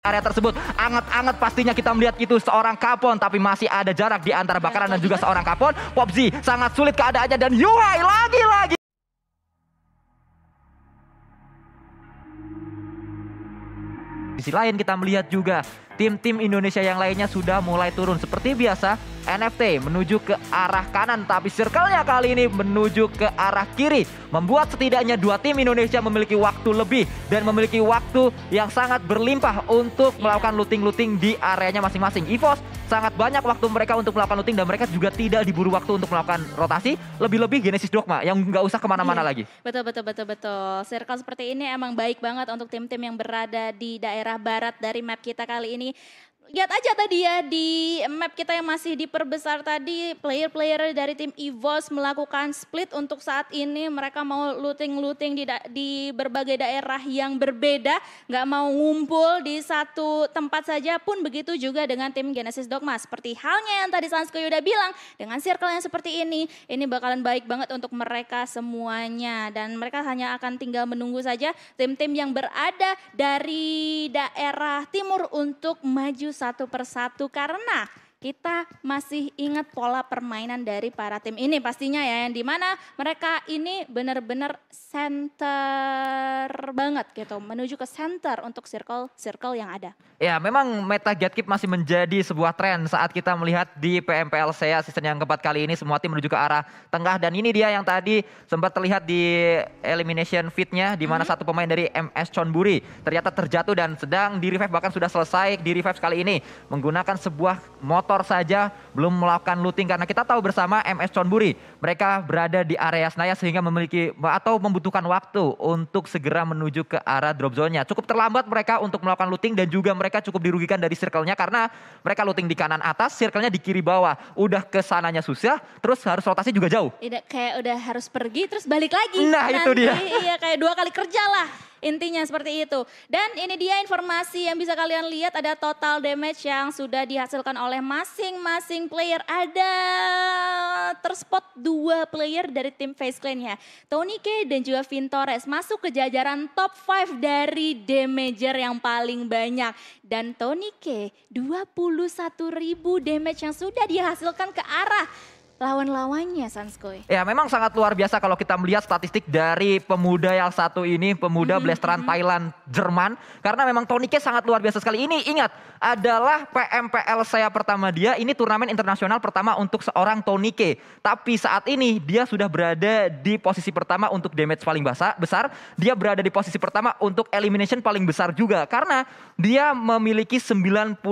area tersebut. Anget-anget pastinya kita melihat itu seorang Capone, tapi masih ada jarak di antara Bakaran dan juga seorang Capone. Popzi sangat sulit keadaannya dan Yuhai lagi-lagi. Di sisi lain kita melihat juga tim-tim Indonesia yang lainnya sudah mulai turun. Seperti biasa, NFT menuju ke arah kanan, tapi circle-nya kali ini menuju ke arah kiri. Membuat setidaknya dua tim Indonesia memiliki waktu lebih dan memiliki waktu yang sangat berlimpah untuk melakukan looting-looting di areanya masing-masing. EVOS sangat banyak waktu mereka untuk melakukan looting dan mereka juga tidak diburu waktu untuk melakukan rotasi. Lebih-lebih Genesis Dogma yang nggak usah kemana-mana lagi. Betul. Circle seperti ini emang baik banget untuk tim-tim yang berada di daerah barat dari map kita kali ini. Lihat aja tadi ya di map kita yang masih diperbesar tadi, player-player dari tim EVOS melakukan split untuk saat ini. Mereka mau looting-looting di berbagai daerah yang berbeda, nggak mau ngumpul di satu tempat saja. Pun begitu juga dengan tim Genesis Dogma. Seperti halnya yang tadi Sanskoy udah bilang, dengan circle yang seperti ini bakalan baik banget untuk mereka semuanya. Dan mereka hanya akan tinggal menunggu saja tim-tim yang berada dari daerah timur untuk maju satu persatu, karena kita masih ingat pola permainan dari para tim ini pastinya ya, yang dimana mereka ini benar-benar center banget gitu, menuju ke center untuk circle yang ada. Ya, memang meta gatekeep masih menjadi sebuah tren saat kita melihat di PMPL SEA season yang keempat kali ini. Semua tim menuju ke arah tengah dan ini dia yang tadi sempat terlihat di elimination feed-nya di mana satu pemain dari MS Chonburi ternyata terjatuh dan sedang di revive, bahkan sudah selesai di revive kali ini menggunakan sebuah motor saja, belum melakukan looting karena kita tahu bersama MS Chonburi mereka berada di area Senaya sehingga memiliki atau membutuhkan waktu untuk segera menuju ke arah drop zone-nya. Cukup terlambat mereka untuk melakukan looting dan juga mereka cukup dirugikan dari circle-nya karena mereka looting di kanan atas, circle-nya di kiri bawah. Udah ke sananya susah, terus harus rotasi juga jauh. Kayak udah harus pergi terus balik lagi. Nah, nanti, itu dia. Iya, kayak 2 kali kerja lah. Intinya seperti itu. Dan ini dia informasi yang bisa kalian lihat, ada total damage yang sudah dihasilkan oleh masing-masing player. Ada terspot 2 player dari tim FaZe Clan-nya. TonyK dan juga Vintores masuk ke jajaran top 5 dari damager yang paling banyak. Dan TonyK 21.000 damage yang sudah dihasilkan ke arah lawan-lawannya, Sanskoy. Ya, memang sangat luar biasa kalau kita melihat statistik dari pemuda yang satu ini, pemuda Blasteran Thailand Jerman. Karena memang TonyK sangat luar biasa sekali. Ini ingat, adalah PMPL SEA pertama dia, ini turnamen internasional pertama untuk seorang TonyK. Tapi saat ini dia sudah berada di posisi pertama untuk damage paling besar. Dia berada di posisi pertama untuk elimination paling besar juga. Karena dia memiliki 95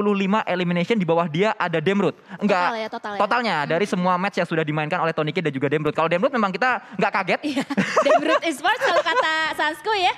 elimination, di bawah dia ada Demrut. Enggak, totalnya dari semua match yang sudah dimainkan oleh TonyK dan juga Demrut. Kalau Demrut memang kita nggak kaget. Iya, Demrut Esports kalau kata Sanskoy ya.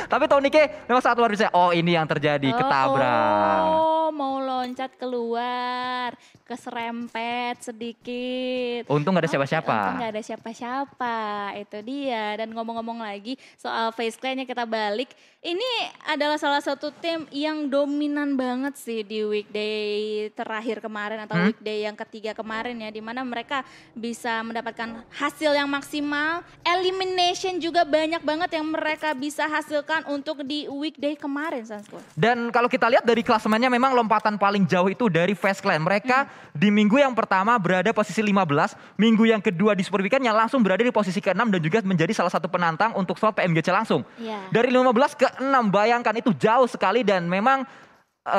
Tapi TonyK memang sangat luar biasa. Oh, ini yang terjadi, ketabrak. Oh, mau loncat keluar, keserempet sedikit. Untung gak ada siapa-siapa. Untung gak ada siapa-siapa, itu dia. Dan ngomong-ngomong lagi soal FaZe Clan-nya, kita balik. Ini adalah salah satu tim yang dominan banget sih di weekday terakhir kemarin atau weekday yang ketiga kemarin ya. Dimana mereka bisa mendapatkan hasil yang maksimal. Elimination juga banyak banget yang mereka bisa hasilkan untuk di weekday kemarin, Sanskoy. Dan kalau kita lihat dari klasemennya memang lompatan paling jauh itu dari FaZe Clan. Mereka di minggu yang pertama berada posisi 15, minggu yang kedua di Super Weekend yang langsung berada di posisi ke-6 dan juga menjadi salah satu penantang untuk slot PMGC langsung. Dari 15 ke 6, bayangkan itu jauh sekali dan memang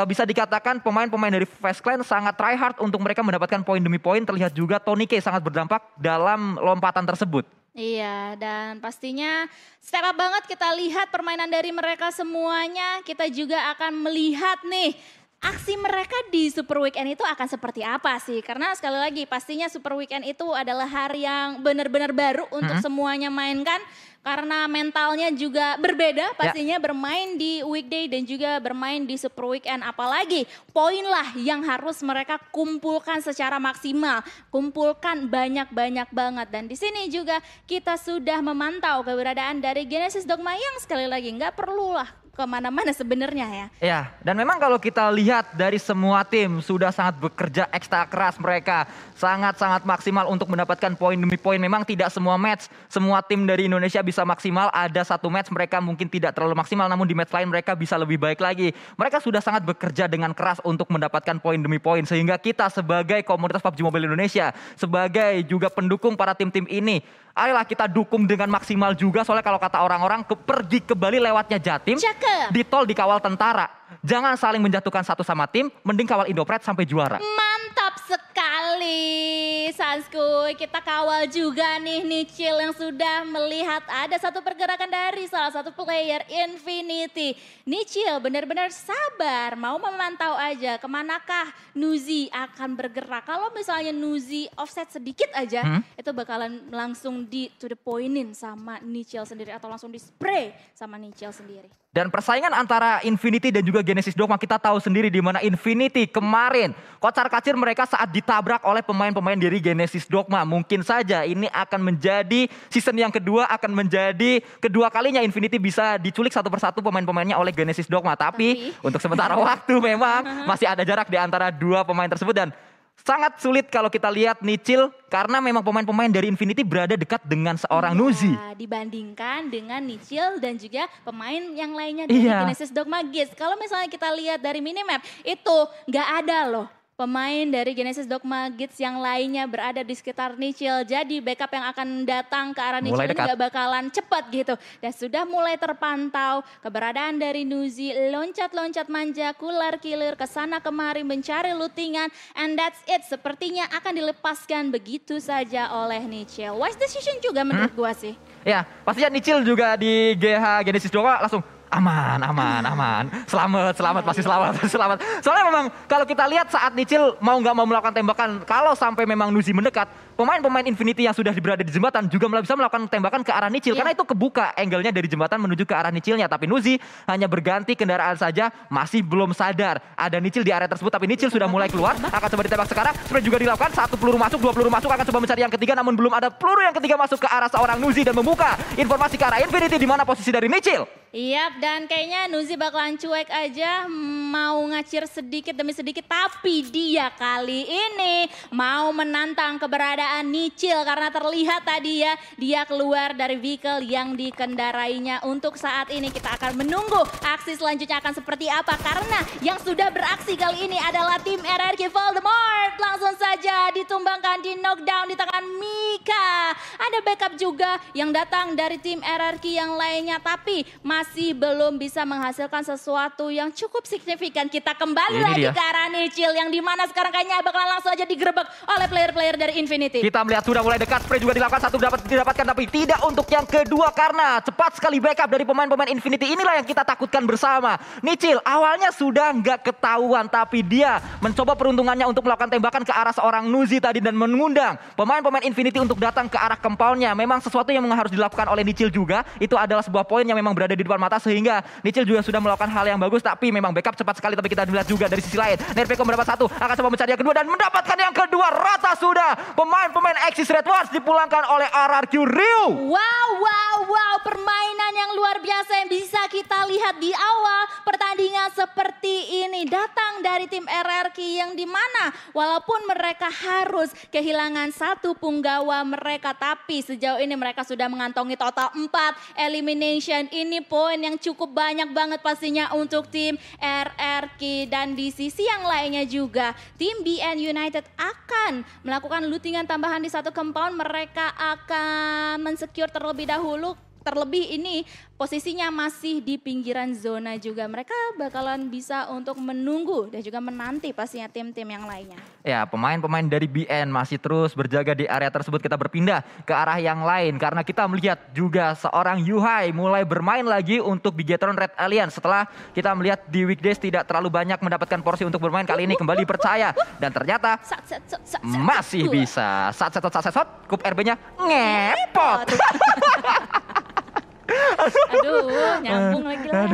bisa dikatakan pemain-pemain dari FaZe Clan sangat try hard untuk mereka mendapatkan poin demi poin. Terlihat juga TonyK sangat berdampak dalam lompatan tersebut. Iya, dan pastinya step up banget kita lihat permainan dari mereka semuanya. Kita juga akan melihat nih aksi mereka di Super Weekend itu akan seperti apa sih? Karena sekali lagi pastinya Super Weekend itu adalah hari yang benar-benar baru untuk semuanya mainkan. Karena mentalnya juga berbeda pastinya bermain di weekday dan juga bermain di Super Weekend. Apalagi poin lah yang harus mereka kumpulkan secara maksimal. Kumpulkan banyak-banyak banget. Dan di sini juga kita sudah memantau keberadaan dari Genesis Dogma yang sekali lagi nggak perlulah kemana-mana sebenarnya ya. Ya, dan memang kalau kita lihat dari semua tim sudah sangat bekerja ekstra keras, mereka sangat-sangat maksimal untuk mendapatkan poin demi poin. Memang tidak semua match, semua tim dari Indonesia bisa maksimal. Ada satu match mereka mungkin tidak terlalu maksimal, namun di match lain mereka bisa lebih baik lagi. Mereka sudah sangat bekerja dengan keras untuk mendapatkan poin demi poin, sehingga kita sebagai komunitas PUBG Mobile Indonesia, sebagai juga pendukung para tim-tim ini, ayolah kita dukung dengan maksimal juga. Soalnya kalau kata orang-orang, pergi ke Bali lewatnya Jatim, Cakep. di tol dikawal tentara. Jangan saling menjatuhkan satu sama tim, mending kawal Indopret sampai juara. Mantap sekali, Sanskuy. Kita kawal juga nih Nichil yang sudah melihat ada satu pergerakan dari salah satu player Infinity. Nichil benar-benar sabar, mau memantau aja kemanakah Nuzi akan bergerak. Kalau misalnya Nuzi offset sedikit aja, itu bakalan langsung di to the pointin sama Nichil sendiri atau langsung di spray sama Nichil sendiri. Dan persaingan antara Infinity dan juga Genesis Dogma, kita tahu sendiri di mana Infinity kemarin kocar-kacir mereka saat ditabrak oleh pemain-pemain dari Genesis Dogma. Mungkin saja ini akan menjadi season yang kedua, akan menjadi kedua kalinya Infinity bisa diculik satu persatu pemain-pemainnya oleh Genesis Dogma. Tapi untuk sementara waktu memang masih ada jarak di antara dua pemain tersebut, dan sangat sulit kalau kita lihat Nichil karena memang pemain-pemain dari Infinity berada dekat dengan seorang Nuzi. Dibandingkan dengan Nichil dan juga pemain yang lainnya dari Genesis Dogma Giz. Kalau misalnya kita lihat dari minimap, itu nggak ada loh pemain dari Genesis Dogma Giz yang lainnya berada di sekitar Nichil. Jadi backup yang akan datang ke arah Nichil ini gak bakalan cepat gitu. Dan sudah mulai terpantau keberadaan dari Nuzi, loncat-loncat manja, kular kilir kesana kemari mencari lootingan. And that's it, sepertinya akan dilepaskan begitu saja oleh Nichil. Wise decision juga menurut gua sih. Ya, pastinya Nichil juga di GH Genesis Dogma langsung aman. Selamat, pasti selamat. Soalnya memang kalau kita lihat saat Nichil mau nggak mau melakukan tembakan, kalau sampai memang Nuzi mendekat, pemain-pemain Infinity yang sudah berada di jembatan juga bisa melakukan tembakan ke arah Nichil. Karena itu kebuka angle-nya dari jembatan menuju ke arah Nichilnya. Tapi Nuzi hanya berganti kendaraan saja, masih belum sadar ada Nichil di area tersebut. Tapi Nichil sudah mulai keluar, akan coba ditembak sekarang. Spray juga dilakukan, satu peluru masuk, dua peluru masuk, akan coba mencari yang ketiga. Namun belum ada peluru yang ketiga masuk ke arah seorang Nuzi dan membuka informasi ke arah Infinity di mana posisi dari Nichil. Iya, dan kayaknya Nuzi bakalan cuek aja, mau ngacir sedikit demi sedikit. Tapi dia kali ini mau menantang keberadaan Nichil karena terlihat tadi ya, dia keluar dari vehicle yang dikendarainya. Untuk saat ini kita akan menunggu aksi selanjutnya akan seperti apa. Karena yang sudah beraksi kali ini adalah tim RRQ Voldemort. Langsung saja ditumbangkan, di knockdown di tangan Mika. Ada backup juga yang datang dari tim RRQ yang lainnya, tapi masih belum bisa menghasilkan sesuatu yang cukup signifikan. Kita kembali lagi ke arah Nichil yang dimana sekarang kayaknya bakalan langsung aja digerebek oleh player-player dari Infinity. Kita melihat sudah mulai dekat, spray juga dilakukan, satu didapatkan tapi tidak untuk yang kedua karena cepat sekali backup dari pemain-pemain Infinity. Inilah yang kita takutkan bersama. Nichil awalnya sudah nggak ketahuan, tapi dia mencoba peruntungannya untuk melakukan tembakan ke arah seorang Nuzi tadi dan mengundang pemain-pemain Infinity untuk datang ke arah compoundnya. Memang sesuatu yang harus dilakukan oleh Nichil juga. Itu adalah sebuah poin yang memang berada di depan mata, sehingga Nichil juga sudah melakukan hal yang bagus. Tapi memang backup cepat sekali, tapi kita lihat juga dari sisi lain Nerveko mendapat satu, akan coba mencari yang kedua dan mendapatkan yang kedua. Rata sudah pemain-pemain Axis Red Wars dipulangkan oleh RRQ Ryu. Wow, permainan yang luar biasa yang bisa kita lihat di awal pertandingan seperti ini datang dari tim RRQ yang dimana walaupun mereka harus kehilangan satu punggawa mereka, tapi sejauh ini mereka sudah mengantongi total 4 elimination. Ini poin yang cukup banyak banget pastinya untuk tim RRQ. Dan di sisi yang lainnya juga tim BN United akan melakukan lootingan tambahan di satu compound. Mereka akan mensecure terlebih dahulu. Terlebih ini posisinya masih di pinggiran zona juga. Mereka bakalan bisa untuk menunggu dan juga menanti pastinya tim-tim yang lainnya. Ya, pemain-pemain dari BN masih terus berjaga di area tersebut. Kita berpindah ke arah yang lain karena kita melihat juga seorang Yuhai mulai bermain lagi untuk Bigetron Red Alliance. Setelah kita melihat di weekdays tidak terlalu banyak mendapatkan porsi untuk bermain, kali ini kembali percaya dan ternyata masih bisa. Saat Kup RB-nya ngepot. Aduh, nyambung lagi lah.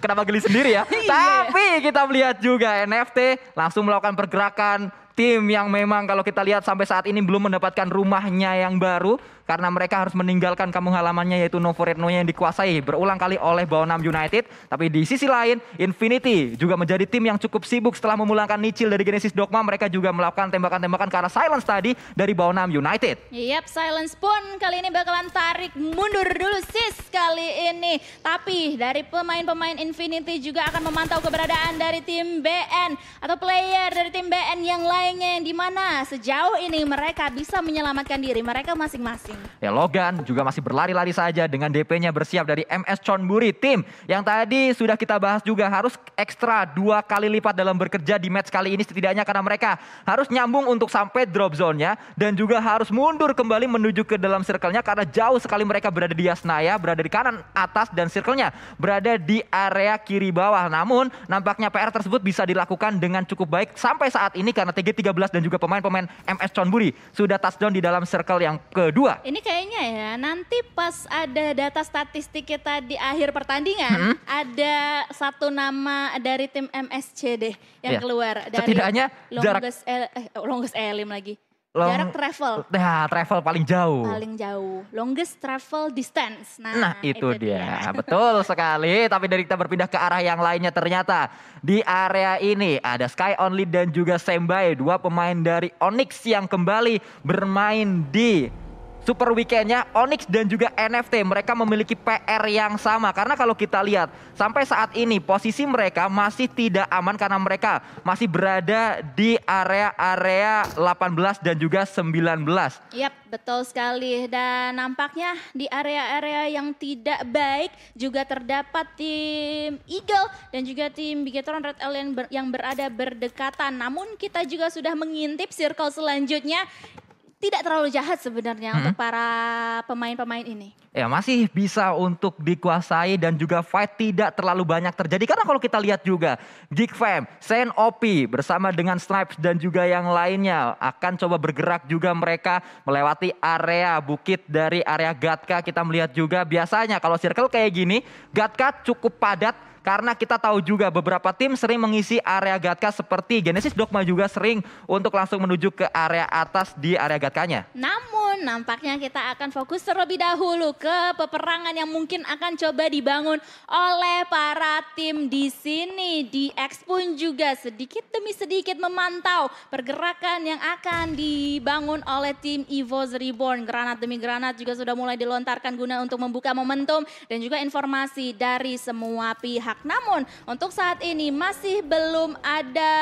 Kenapa geli sendiri ya? Tapi kita melihat juga NFT langsung melakukan pergerakan tim yang memang kalau kita lihat sampai saat ini belum mendapatkan rumahnya yang baru. karena mereka harus meninggalkan kampung halamannya yaitu Novo Redno yang dikuasai berulang kali oleh Baonam United. Tapi di sisi lain, Infinity juga menjadi tim yang cukup sibuk setelah memulangkan Nichil dari Genesis Dogma. Mereka juga melakukan tembakan-tembakan ke arah Silence tadi dari Baonam United. Yap, Silence pun kali ini bakalan tarik mundur dulu sis kali ini. Tapi dari pemain-pemain Infinity juga akan memantau keberadaan dari tim BN atau player dari tim BN yang lainnya, yang dimana sejauh ini mereka bisa menyelamatkan diri mereka masing-masing. Ya, Logan juga masih berlari-lari saja dengan DP-nya bersiap dari MS Chonburi. Tim yang tadi sudah kita bahas juga harus ekstra 2 kali lipat dalam bekerja di match kali ini setidaknya, karena mereka harus nyambung untuk sampai drop zone-nya dan juga harus mundur kembali menuju ke dalam circle-nya karena jauh sekali mereka berada di Yasnaya, berada di kanan atas dan circle-nya berada di area kiri bawah. Namun nampaknya PR tersebut bisa dilakukan dengan cukup baik sampai saat ini karena TG13 dan juga pemain-pemain MS Chonburi sudah touchdown di dalam circle yang kedua. Ini kayaknya ya nanti pas ada data statistik kita di akhir pertandingan ada satu nama dari tim MSC deh yang keluar dari setidaknya longest elim lagi. Jarak travel. Nah, travel paling jauh. Paling jauh. Longest travel distance. Nah itu dia. Betul sekali. Tapi dari kita berpindah ke arah yang lainnya, ternyata di area ini ada Sky Only dan juga Sembai. 2 pemain dari Onyx yang kembali bermain di Super Weekend-nya. Onyx dan juga NFT mereka memiliki PR yang sama. Karena kalau kita lihat sampai saat ini posisi mereka masih tidak aman karena mereka masih berada di area-area 18 dan juga 19. Yap, betul sekali. Dan nampaknya di area-area yang tidak baik juga terdapat tim Eagle dan juga tim Bigetron Red Alien yang berada berdekatan. Namun kita juga sudah mengintip circle selanjutnya. Tidak terlalu jahat sebenarnya untuk para pemain-pemain ini. Ya, masih bisa untuk dikuasai dan juga fight tidak terlalu banyak terjadi. Karena kalau kita lihat juga Geek Fam, Sen OP bersama dengan Snipes dan juga yang lainnya akan coba bergerak juga mereka melewati area bukit dari area Gatka. Kita melihat juga biasanya kalau circle kayak gini Gatka cukup padat. Karena kita tahu juga beberapa tim sering mengisi area Gatka seperti Genesis Dogma juga sering untuk langsung menuju ke area atas di area Gatkanya. Namun nampaknya kita akan fokus terlebih dahulu ke peperangan yang mungkin akan coba dibangun oleh para tim di sini. DX pun juga sedikit demi sedikit memantau pergerakan yang akan dibangun oleh tim EVOS Reborn. Granat demi granat juga sudah mulai dilontarkan guna untuk membuka momentum dan juga informasi dari semua pihak. Namun untuk saat ini masih belum ada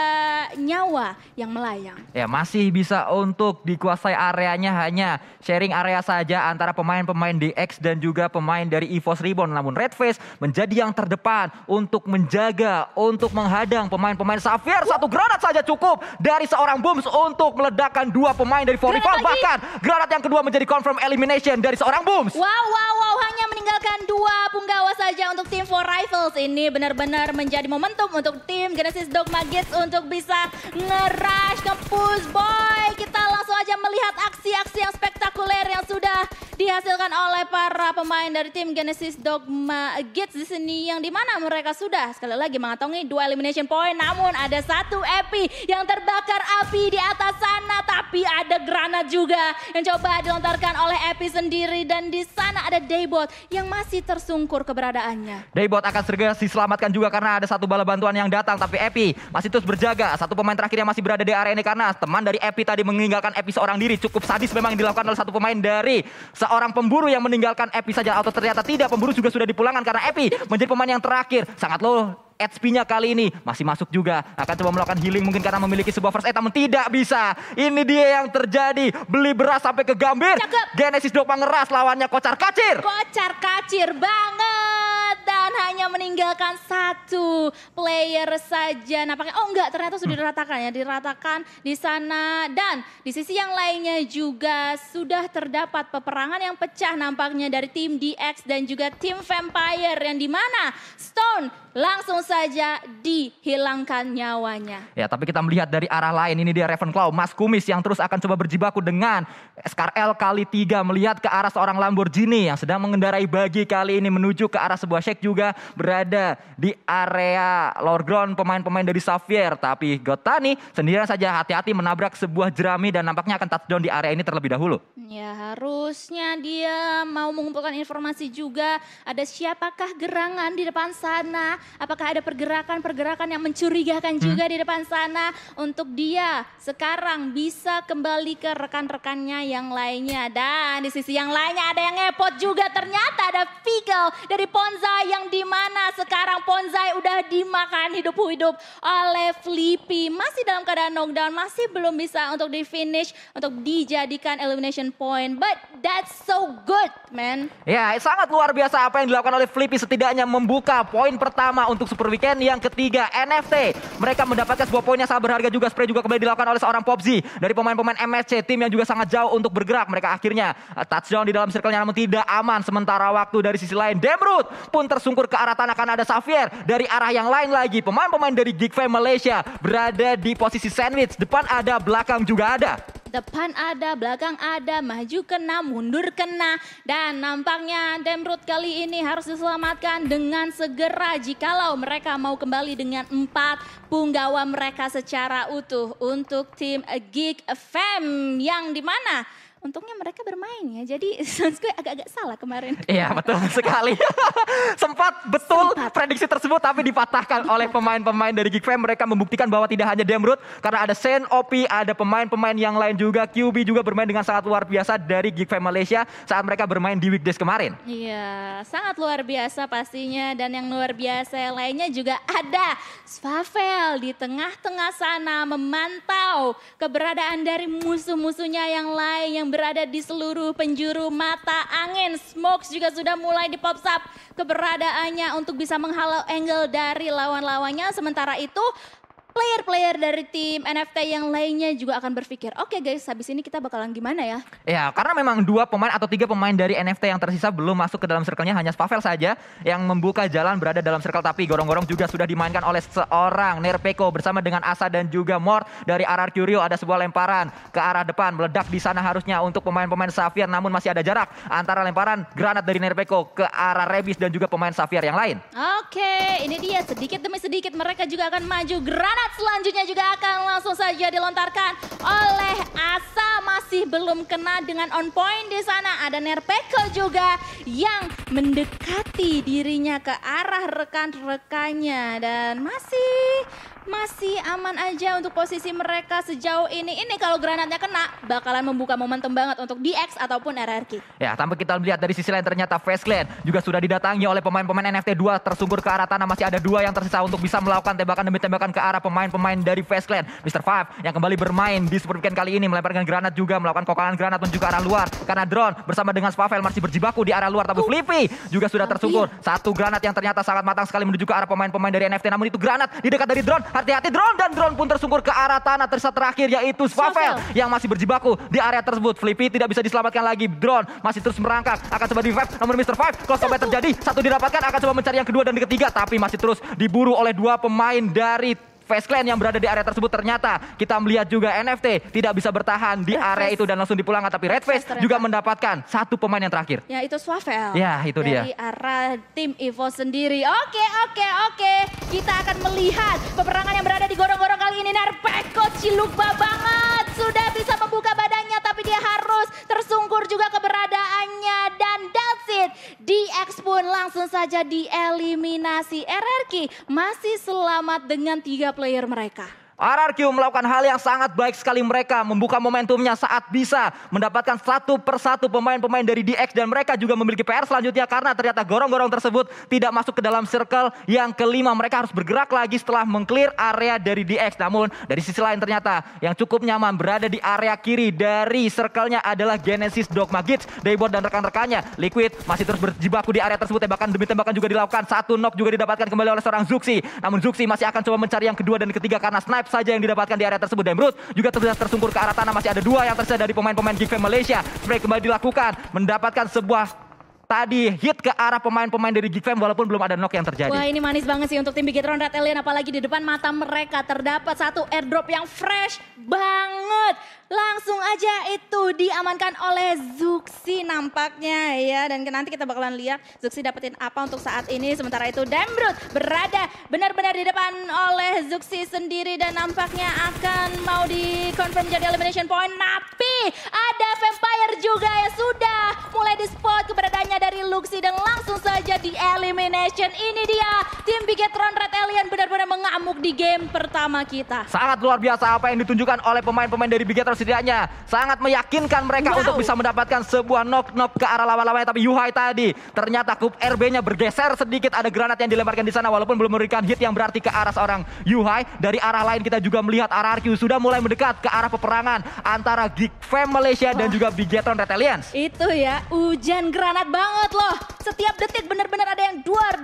nyawa yang melayang. Ya, masih bisa untuk dikuasai areanya, hanya sharing area saja antara pemain-pemain DX dan juga pemain dari EVOS Reborn. Namun Redface menjadi yang terdepan untuk menjaga, untuk menghadang pemain-pemain Xavier. 1 granat saja cukup dari seorang Booms untuk meledakkan 2 pemain dari Rival. Bahkan granat yang kedua menjadi confirm elimination dari seorang Booms. Wow, hanya meninggalkan 2 punggawa saja untuk tim 4 Rivals. Ini benar-benar menjadi momentum untuk tim Genesis Dogma Kids untuk bisa nge-rush, nge-push boy. Kita langsung aja melihat aksi-aksi yang spektakuler yang sudah dihasilkan oleh para pemain dari tim Genesis Dogma Kids di sini, yang dimana mereka sudah sekali lagi mengantongi 2 elimination point. Namun ada 1 epi yang terbakar api di atas sana, tapi ada granat juga yang coba dilontarkan oleh Epi sendiri, dan di sana ada Daybot yang masih tersungkur keberadaannya. Daybot akan segera diselamatkan juga karena ada 1 bala bantuan yang datang, tapi Epi masih terus berjaga. 1 pemain terakhir yang masih berada di area ini karena teman dari Epi tadi meninggalkan Epi seorang diri. Cukup sadis memang dilakukan oleh 1 pemain dari seorang pemburu yang meninggalkan Epi saja, atau ternyata tidak, pemburu juga sudah dipulangkan karena Epi menjadi pemain yang terakhir. Sangat low HP-nya kali ini, masih masuk juga. Akan coba melakukan healing mungkin karena memiliki sebuah first aid, namun tidak bisa. Ini dia yang terjadi, beli beras sampai ke Gambir. Cakep. Genesis Dogma ngeras, lawannya kocar kacir. Kocar kacir banget, dan hanya meninggalkan 1 player saja. Nampaknya, oh enggak, ternyata sudah diratakan ya, diratakan di sana. Dan di sisi yang lainnya juga sudah terdapat peperangan yang pecah nampaknya dari tim DX dan juga tim Vampire, yang dimana Stone langsung saja dihilangkan nyawanya. Ya, tapi kita melihat dari arah lain, ini dia Ravenclaw, Mas Kumis yang terus akan coba berjibaku dengan SKRL kali 3, melihat ke arah seorang Lamborghini yang sedang mengendarai bagi kali ini menuju ke arah sebuah shake juga. juga berada di area lower ground pemain-pemain dari Xavier. Tapi Gotani sendirian saja hati-hati menabrak sebuah jerami dan nampaknya akan touchdown di area ini terlebih dahulu. Ya harusnya dia mau mengumpulkan informasi juga. Ada siapakah gerangan di depan sana? Apakah ada pergerakan-pergerakan yang mencurigakan juga di depan sana? Untuk dia sekarang bisa kembali ke rekan-rekannya yang lainnya. Dan di sisi yang lainnya ada yang ngepot juga. Ternyata ada Figel dari Ponzai yang dimana sekarang Ponzai udah dimakan hidup-hidup oleh Flippy. Masih dalam keadaan knockdown, masih belum bisa untuk di finish, untuk dijadikan elimination point. But that's so good, man. Ya, sangat luar biasa apa yang dilakukan oleh Flippy, setidaknya membuka poin pertama untuk Super Weekend. Yang ketiga, NFT. Mereka mendapatkan sebuah poin yang sangat berharga juga. Spray juga kembali dilakukan oleh seorang PUBG dari pemain-pemain MSC, tim yang juga sangat jauh untuk bergerak. Mereka akhirnya touchdown di dalam circle-nya namun tidak aman. Sementara waktu dari sisi lain, Demrut pun tersungkur ke arah tanah karena ada Xavier dari arah yang lain lagi. Pemain-pemain dari Geek Fam Malaysia berada di posisi sandwich. Depan ada, belakang juga ada. Depan ada, belakang ada, maju kena, mundur kena. Dan nampaknya Demrut kali ini harus diselamatkan dengan segera jikalau mereka mau kembali dengan 4 punggawa mereka secara utuh untuk tim Geek Fam yang dimana untungnya mereka bermain ya, jadi gue agak-agak salah kemarin. Iya betul sekali. Sempat prediksi tersebut tapi dipatahkan oleh pemain-pemain dari Geek Fam. Mereka membuktikan bahwa tidak hanya Demrut, karena ada Sen, OP, ada pemain-pemain yang lain juga. QB juga bermain dengan sangat luar biasa dari Geek Fam Malaysia saat mereka bermain di weekdays kemarin. Iya, sangat luar biasa pastinya. Dan yang luar biasa yang lainnya juga ada Svavel di tengah-tengah sana memantau keberadaan dari musuh-musuhnya yang lain yang berada di seluruh penjuru mata angin. Smokes juga sudah mulai di pop up keberadaannya untuk bisa menghalau angle dari lawan-lawannya. Sementara itu player-player dari tim NFT yang lainnya juga akan berpikir, oke guys, habis ini kita bakalan gimana ya? Ya, karena memang 2 pemain atau 3 pemain dari NFT yang tersisa belum masuk ke dalam circle-nya. Hanya Svavel saja yang membuka jalan berada dalam circle. Tapi gorong-gorong juga sudah dimainkan oleh seorang Nerpeko bersama dengan Asa dan juga Mort dari RR Curio. Ada sebuah lemparan ke arah depan, meledak di sana harusnya untuk pemain-pemain Xavier. Namun masih ada jarak antara lemparan granat dari Nerpeko ke arah Rebis dan juga pemain Xavier yang lain. Oke, ini dia sedikit demi sedikit mereka juga akan maju. Granat selanjutnya juga akan langsung saja dilontarkan oleh Asa. Masih belum kena dengan on point di sana. Ada Nerpeko juga yang mendekati dirinya ke arah rekan-rekannya. Dan masih aman aja untuk posisi mereka sejauh ini. Ini kalau granatnya kena bakalan membuka momentum banget untuk DX ataupun RRQ. Ya, tanpa kita lihat dari sisi lain ternyata Face Clan juga sudah didatangi oleh pemain-pemain NFT 2 tersungkur ke arah tanah. Masih ada 2 yang tersisa untuk bisa melakukan tembakan demi tembakan ke arah pemain-pemain dari Face Clan. Mr. Five yang kembali bermain di Super Weekend kali ini melemparkan granat juga, melakukan kokalan granat menuju ke arah luar. Karena drone bersama dengan Svavel masih berjibaku di arah luar. Tapi Flippy juga sudah tersungkur. 1 granat yang ternyata sangat matang sekali menuju ke arah pemain-pemain dari NFT. Namun itu granat di dekat dari drone. Hati-hati drone, dan drone pun tersungkur ke arah tanah. Tersisa terakhir yaitu Svavel yang masih berjibaku di area tersebut. Flippy tidak bisa diselamatkan lagi. Drone masih terus merangkak, akan coba di revive. Namun Mr. Five, close combat terjadi. 1 didapatkan, akan coba mencari yang kedua dan ketiga. Tapi masih terus diburu oleh 2 pemain dari Face Clan yang berada di area tersebut. Ternyata kita melihat juga NFT tidak bisa bertahan di area itu dan langsung dipulangkan. Tapi Red Face juga mendapatkan 1 pemain yang terakhir. Ya, itu Svavel. Ya, itu dia. Dari arah tim Evo sendiri. Oke. Kita akan melihat peperangan yang berada di gorong-gorong kali ini. Nerpeko cilukba banget. Sudah bisa membuka badannya tapi dia harus tersungkur juga keberadaannya. Dan that's it. DX pun langsung saja dieliminasi. RRQ masih selamat dengan 3 player mereka. RRQ melakukan hal yang sangat baik sekali. Mereka membuka momentumnya saat bisa mendapatkan 1 persatu pemain-pemain dari DX. Dan mereka juga memiliki PR selanjutnya karena ternyata gorong-gorong tersebut tidak masuk ke dalam circle yang kelima. Mereka harus bergerak lagi setelah mengclear area dari DX. Namun dari sisi lain ternyata yang cukup nyaman berada di area kiri dari circle-nya adalah Genesis, Dogma Gits, Daybot dan rekan-rekannya. Liquid masih terus berjibaku di area tersebut. Tembakan demi tembakan juga dilakukan. 1 knock juga didapatkan kembali oleh seorang Zuxi. Namun Zuxi masih akan coba mencari yang kedua dan ketiga karena snipe saja yang didapatkan di area tersebut. Demrut juga terus tersungkur ke arah tanah. Masih ada 2 yang tersisa dari pemain-pemain Geek Fam Malaysia. Spray kembali dilakukan, mendapatkan sebuah tadi hit ke arah pemain-pemain dari Geek Fam walaupun belum ada knock yang terjadi. Wah, ini manis banget sih untuk tim Bigetron Red Alien, apalagi di depan mata mereka terdapat satu airdrop yang fresh banget. Langsung aja itu diamankan oleh Zuxi nampaknya ya. Dan nanti kita bakalan lihat Zuxi dapetin apa untuk saat ini. Sementara itu Dambrut berada benar-benar di depan oleh Zuxi sendiri. Dan nampaknya akan mau di-confirm jadi elimination point. Tapi ada Vampire juga yang sudah mulai di-spot keberadaannya dari Luxi. Dan langsung saja di elimination. Ini dia tim Bigetron Red Alien benar-benar mengamuk di game pertama kita. Sangat luar biasa apa yang ditunjukkan oleh pemain-pemain dari Bigetron, setidaknya sangat meyakinkan mereka untuk bisa mendapatkan sebuah knock ke arah lawan-lawannya. Tapi Yuhai tadi ternyata kup RB-nya bergeser sedikit, ada granat yang dilemparkan di sana walaupun belum memberikan hit yang berarti ke arah seorang Yuhai. Dari arah lain kita juga melihat RRQ sudah mulai mendekat ke arah peperangan antara Geek Fam Malaysia dan juga Bigetron Red Aliens. Itu ya, hujan granat banget loh. Setiap detik benar-benar ada yang duar.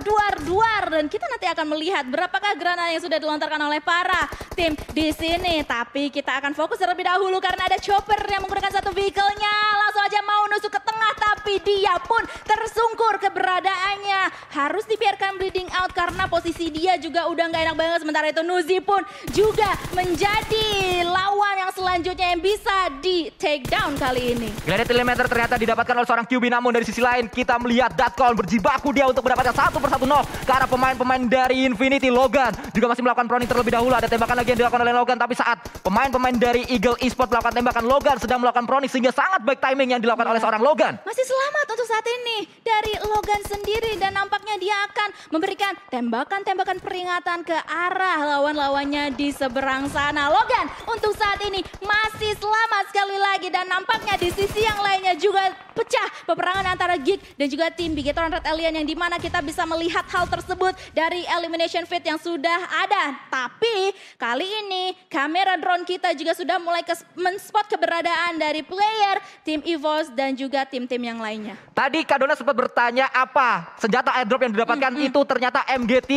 Dan kita nanti akan melihat berapakah granat yang sudah dilontarkan oleh para tim di sini. Tapi kita akan fokus terlebih dahulu karena ada chopper yang menggunakan satu vehicle-nya. Langsung aja mau nusuk ke tengah tapi dia pun tersungkur keberadaannya. Harus dibiarkan bleeding out karena posisi dia juga udah gak enak banget. Sementara itu Nuzi pun juga menjadi lawan yang selanjutnya yang bisa di take down kali ini. Granite Elementor ternyata didapatkan oleh seorang QB, namun dari sisi lain kita melihat Datcon berjibaku dia untuk mendapatkan satu persatu knock ke arah pemain-pemain dari Infinity. Logan juga masih melakukan proning terlebih dahulu. Ada tembakan lagi yang dilakukan oleh Logan, tapi saat pemain-pemain dari Eagle Esport melakukan tembakan, Logan sedang melakukan proning sehingga sangat baik timing yang dilakukan oleh seorang Logan. Masih selamat untuk saat ini dari Logan sendiri dan nampaknya dia akan memberikan tembakan-tembakan peringatan ke arah lawan-lawannya di seberang sana. Logan untuk saat ini masih selamat sekali lagi dan nampaknya di sisi yang lainnya juga pecah peperangan antara Geek dan juga tim Bigetron Red Alien yang dimana kita bisa melihat hal tersebut dari elimination fit yang sudah ada. Tapi kali ini kamera drone kita juga sudah mulai men-spot keberadaan dari player tim EVOS dan juga tim-tim yang lainnya. Tadi Kak Dona sempat bertanya apa senjata airdrop yang didapatkan itu ternyata MG3.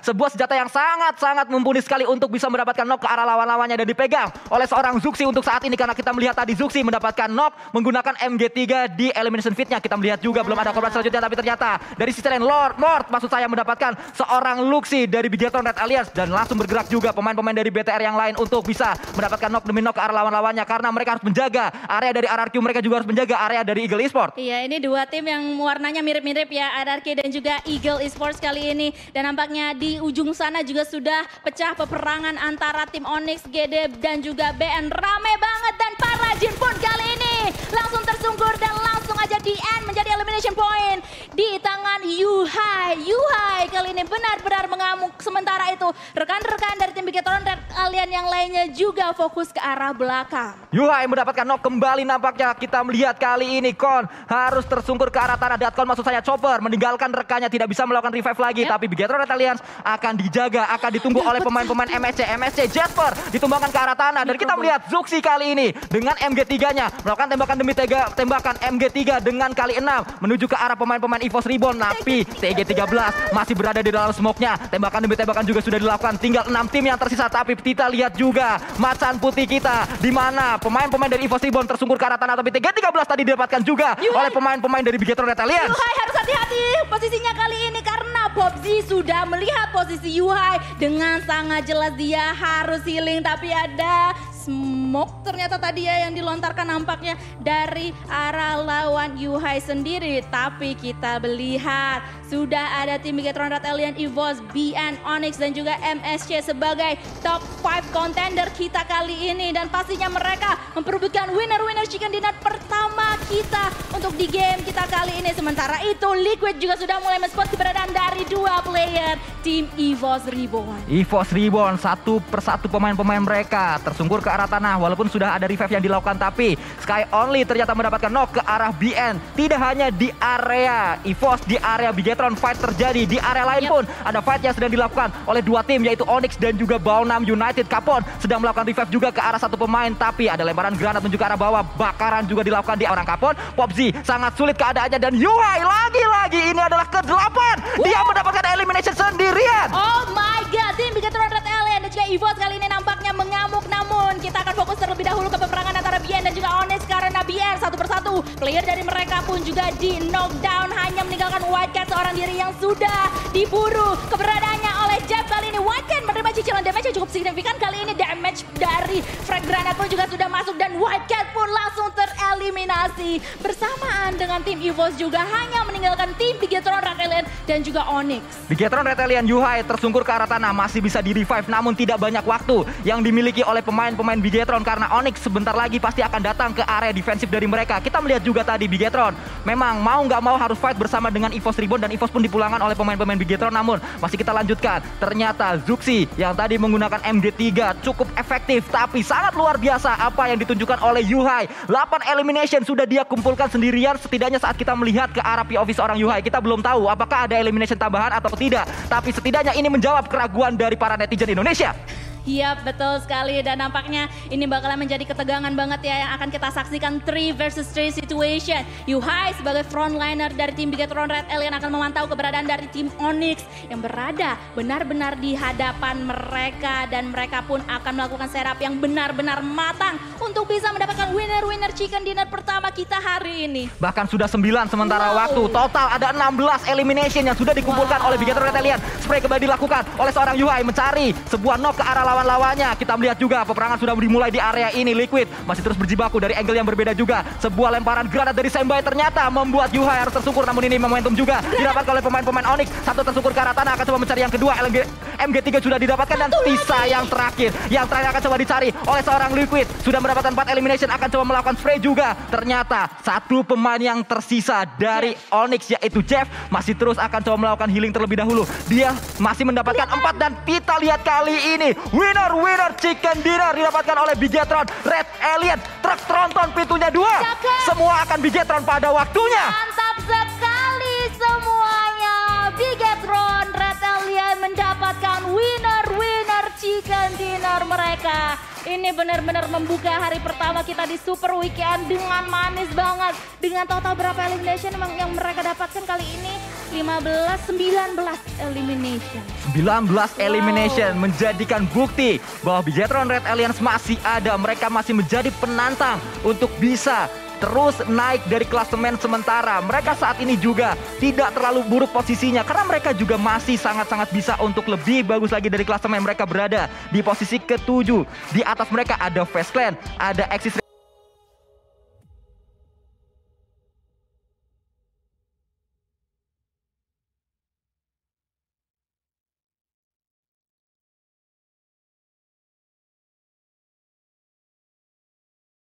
Sebuah senjata yang sangat-sangat mumpuni sekali untuk bisa mendapatkan knock ke arah lawan-lawannya dan dipegang oleh seorang Zuxi untuk saat ini karena kita melihat tadi Zuxi mendapatkan knock menggunakan MG3 di elimination fit-nya. Kita melihat juga belum ada korban selanjutnya tapi ternyata dari sisi lain Mort maksud saya mendapatkan seorang Luxi dari Bigetron Red Alliance dan langsung bergerak juga pemain-pemain dari BTR yang lain untuk bisa mendapatkan knock demi knock ke arah lawan-lawannya karena mereka harus menjaga area dari RRQ, mereka juga harus menjaga area dari Eagle Esport. Iya, ini dua tim yang warnanya mirip-mirip ya, RRQ dan juga Eagle Esports kali ini. Dan nampaknya di ujung sana juga sudah pecah peperangan antara tim Onyx, GD dan juga BN. Rame banget dan para Jin pun kali ini langsung tersungkur dan langsung aja di end menjadi elimination point di tangan Yuhai. Yuhai kali ini benar-benar mengamuk. Sementara itu rekan-rekan dari tim Bigetron Red Alien yang lainnya juga fokus ke arah belakang. Yuhai mendapatkan knock kembali nampaknya. Kita melihat kali ini Kon harus tersungkur ke arah tanah. Datcon maksud saya Chopper meninggalkan rekannya, tidak bisa melakukan revive lagi. Tapi Bigetron Red Alliance akan dijaga, akan ditunggu oleh pemain-pemain MSC Jasper ditumbangkan ke arah tanah. Dan kita melihat Zuxi kali ini dengan MG3-nya melakukan tembakan demi tembakan MG3 dengan kali 6 menuju ke arah pemain-pemain EVOS Reborn. Tapi TG13 masih berada di dalam smoke-nya. Tembakan demi tembakan juga sudah dilakukan. Tinggal 6 tim yang tersisa. Tapi kita lihat juga macan putih kita di mana pemain-pemain dari EVOS Reborn tersungkur ke arah tanah. Tapi TG13 tadi didapatkan juga oleh pemain-pemain dari Bigetron Red Alliance. Yuhai harus hati-hati posisinya kali ini karena Popzi sudah melihat posisi Yuhai dengan sangat jelas dia harus healing. Tapi ada smoke ternyata tadi ya yang dilontarkan nampaknya dari arah lawan Yuhai sendiri. Tapi kita melihat sudah ada tim Bigetron Red Alien, EVOS, BN, Onyx dan juga MSC sebagai top 5 contender kita kali ini. Dan pastinya mereka memperebutkan winner chicken dinner pertama kita untuk di game kita kali ini. Sementara itu Liquid juga sudah mulai men-spot keberadaan dari dua player tim EVOS Reborn. EVOS Reborn satu persatu pemain-pemain mereka tersungkur ke arah tanah walaupun sudah ada revive yang dilakukan. Tapi Sky Only ternyata mendapatkan knock ke arah BN. Tidak hanya di area EVOS, di area Bigetron fight terjadi. Di area lain pun ada fight yang sedang dilakukan oleh dua tim yaitu Onyx dan juga Baonam United. Kapon sedang melakukan revive juga ke arah satu pemain. Tapi ada lemparan granat menuju ke arah bawah. Bakaran juga dilakukan di orang Kapon. Popzi sangat sulit keadaannya dan Yuhai lagi-lagi ini adalah ke-8. Dia mendapatkan elimination sendirian. Oh my god, tim Bigetron Red Alien dan juga EVOS kali ini nampaknya mengamuk. Namun kita akan fokus terlebih dahulu ke peperangan antara Bien dan juga Onyx, karena Bien satu persatu player dari mereka pun juga di knockdown, hanya meninggalkan White Cat seorang diri yang sudah diburu keberadaannya oleh Jeff. Kali ini White Cat menerima cicilan damage yang cukup signifikan. Kali ini damage dari frag granat pun juga sudah masuk dan White Cat pun langsung tereliminasi. Bersamaan dengan tim EVOS juga hanya meninggalkan tim Bigetron, Red Alien dan juga Onyx. Bigetron, Red Alien, Yuhai tersungkur ke arah tanah, masih bisa di revive, namun tidak banyak waktu yang dimiliki oleh pemain-pemain Bigetron karena Onyx sebentar lagi pasti akan datang ke area defensif dari mereka. Kita melihat juga tadi Bigetron memang mau nggak mau harus fight bersama dengan EVOS Reborn, dan EVOS pun dipulangkan oleh pemain-pemain Bigetron. Namun masih kita lanjutkan, ternyata Zuxi yang tadi menggunakan MG3 cukup efektif, tapi sangat luar biasa apa yang ditunjukkan oleh Yuhai. 8 elimination sudah dia kumpulkan sendirian. Setidaknya saat kita melihat ke arah POV seorang Yuhai, kita belum tahu apakah ada elimination tambahan atau tidak, tapi setidaknya ini menjawab keraguan dari para netizen Indonesia. Iya, betul sekali, dan nampaknya ini bakalan menjadi ketegangan banget ya yang akan kita saksikan 3 versus 3 situation. Yuhai sebagai frontliner dari tim Bigetron, Red Alien akan memantau keberadaan dari tim Onyx yang berada benar-benar di hadapan mereka, dan mereka pun akan melakukan setup yang benar-benar matang untuk bisa mendapatkan winner chicken dinner pertama kita hari ini. Bahkan sudah 9 sementara waktu. Total ada 16 elimination yang sudah dikumpulkan oleh Bigetron, Red Alien. Spray kembali dilakukan oleh seorang Yuhai mencari sebuah knock ke arah lawan-lawannya. Kita melihat juga peperangan sudah dimulai di area ini. Liquid masih terus berjibaku dari angle yang berbeda juga. Sebuah lemparan granat dari Sembai ternyata membuat Yuhai harus tersungkur, namun ini momentum juga didapatkan oleh pemain-pemain Onyx. Satu tersungkur ke arah tanah, akan coba mencari yang kedua. MG3 sudah didapatkan dan sisa yang terakhir. Yang terakhir akan coba dicari oleh seorang Liquid. Sudah mendapatkan 4 elimination, akan coba melakukan spray juga. Ternyata satu pemain yang tersisa dari Onyx yaitu Jeff masih terus akan coba melakukan healing terlebih dahulu. Dia masih mendapatkan 4, dan kita lihat kali ini winner chicken dinner didapatkan oleh Bigetron, Red Alien. Truk tronton pintunya 2. Semua akan Bigetron pada waktunya. Mantap sekali semuanya. Bigetron, Red Alien mendapatkan winner chicken dinner mereka. Ini benar-benar membuka hari pertama kita di Super Weekend dengan manis banget. Dengan total berapa elimination yang mereka dapatkan kali ini? 19 elimination. 19 elimination menjadikan bukti bahwa Bigetron Red Aliens masih ada. Mereka masih menjadi penantang untuk bisa terus naik dari klasemen sementara. Mereka saat ini juga tidak terlalu buruk posisinya karena mereka juga masih sangat-sangat bisa untuk lebih bagus lagi dari klasemen. Mereka berada di posisi ke-7. Di atas mereka ada Face Clan, ada Axis